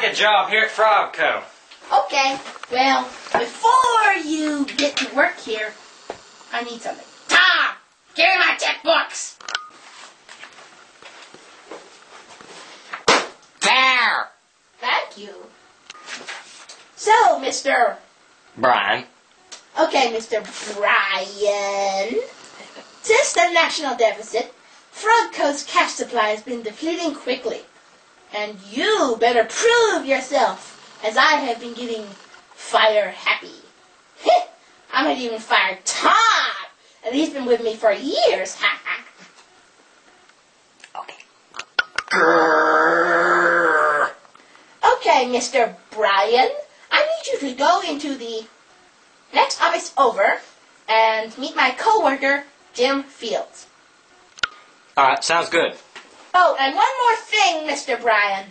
like a job here at Frog Co. Okay, well, before you get to work here, I need something. Tom, give me my checkbooks. There! Thank you. So, Mr. Brian. Okay, Mr. Brian. Since the national deficit, Frog Co's cash supply has been depleting quickly. And you better prove yourself, as I have been getting fire happy. I might even fire Tom, and he's been with me for years. Okay. Okay, Mr. Brian, I need you to go into the next office over and meet my coworker, Jim Fields. Alright, sounds good. Oh, and one more thing, Mr. Brian.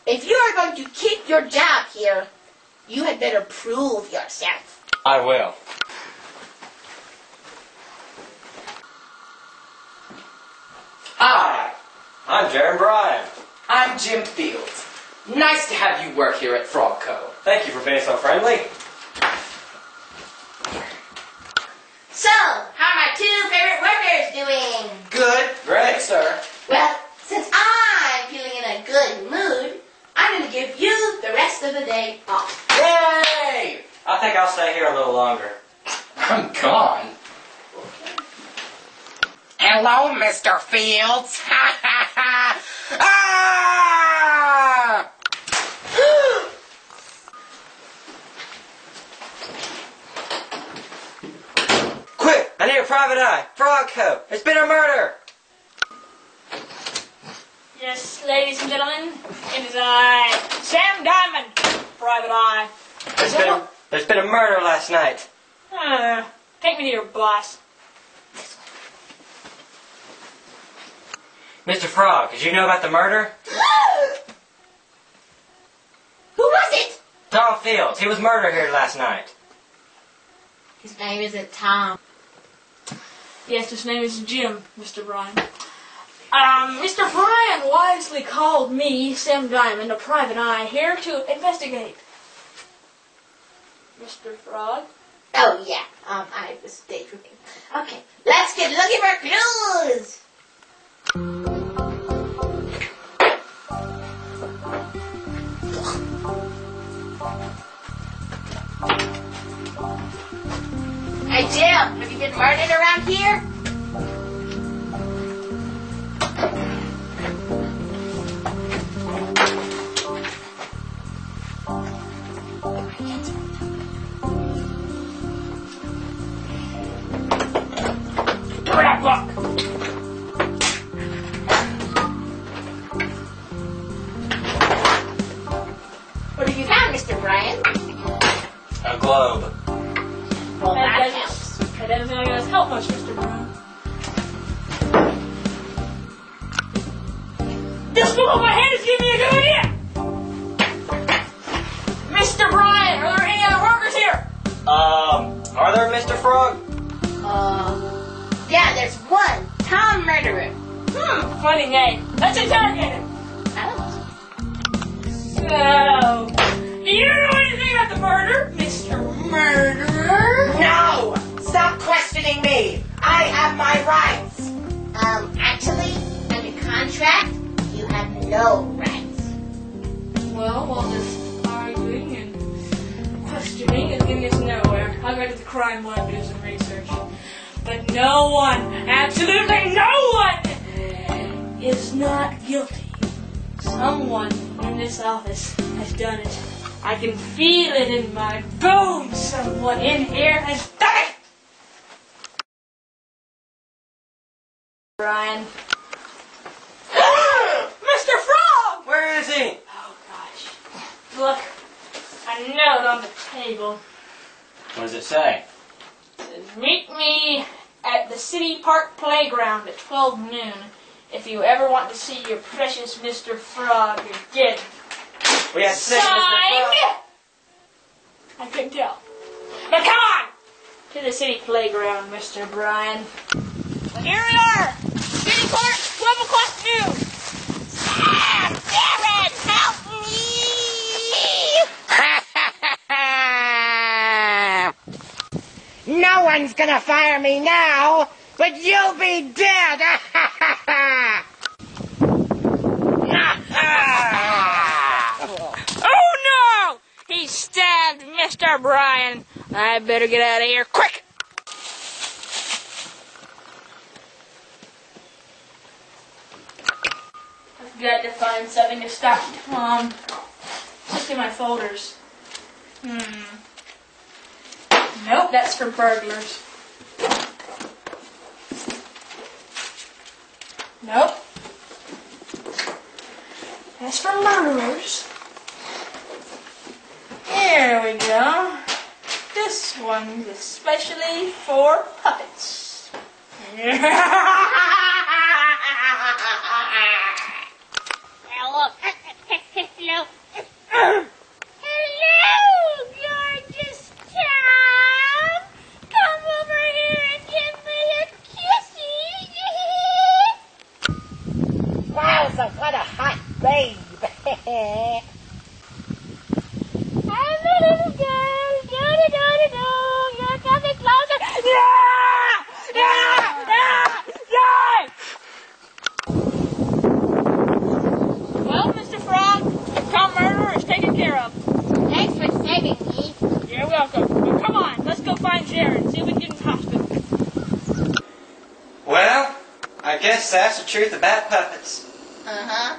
If you are going to keep your job here, you had better prove yourself. I will. Hi, I'm Jaron Brian. I'm Jim Fields. Nice to have you work here at Frog Co. Thank you for being so friendly. So, how are my two favorite workers doing? Good. Great. Sir. Well, since I'm feeling in a good mood, I'm going to give you the rest of the day off. Yay! I think I'll stay here a little longer. I'm gone. Hello, Mr. Fields. Ha ha ha! Ah! Quick! I need a private eye. Frog Co. There's been a murder. Yes, ladies and gentlemen, it is I, Sam Diamond, Private Eye. There's been a murder last night. Take me to your boss. Mr. Frog, did you know about the murder? Who was it? Tom Fields. He was murdered here last night. His name isn't Tom. Yes, his name is Jim, Mr. Brian. Mr. Brian wisely called me, Sam Diamond, a private eye, here to investigate. Mr. Frog? Oh, yeah. I was daydreaming. Okay, let's get looking for clues. Hey, Jim, have you been murdered around here? Give me that book! What have you found, Mr. Brian? A globe. Well, that That helps. doesn't really help much, Mr. Brian. This book on my head is giving me a good idea! Mr. Brian, are there any other workers here? Are there, Mr. Frog? Yeah, there's one. Tom Murderer. Funny name. Let's interrogate him. Oh. So, do you know anything about the murder, Mr. Murderer? No! Stop questioning me! I have my rights! Actually, under contract, you have no rights. Well, all this arguing and questioning is getting us nowhere. I'll go to the crime lab to do some research. But no one, absolutely no one, is not guilty. Someone in this office has done it. I can feel it in my bones. Someone in here has done it! Brian. Mr. Frog! Where is he? Oh, gosh. Look, a note on the table. What does it say? It says, meet me at the City Park Playground at 12 noon. If you ever want to see your precious Mr. Frog again. We have to say, Mr. Signed! Frog. I couldn't tell. Now come on! To the City Playground, Mr. Brian. Here we are! City Park, 12 o'clock noon! Sam! Darren! Help me! Everyone's gonna fire me now, but you'll be dead! Oh no! He stabbed Mr. Brian. I better get out of here quick! I've got to find something to stop Tom. Look at my folders. Nope, that's for burglars. Nope. That's for murderers. Here we go. This one's especially for puppets. Hello. Hello. Hello, gorgeous Tom. Come over here and give me a kissy. Wowza, what a hot babe! I'm a little girl. Do-do-do-do-do. You're coming closer. Well, Mr. Frog, the Tom murderer is taken care of. Thanks for saving me. You're welcome. Well, come on, let's go find Jared and see if we can get him to the hospital. Well, I guess that's the truth about puppets. Uh-huh.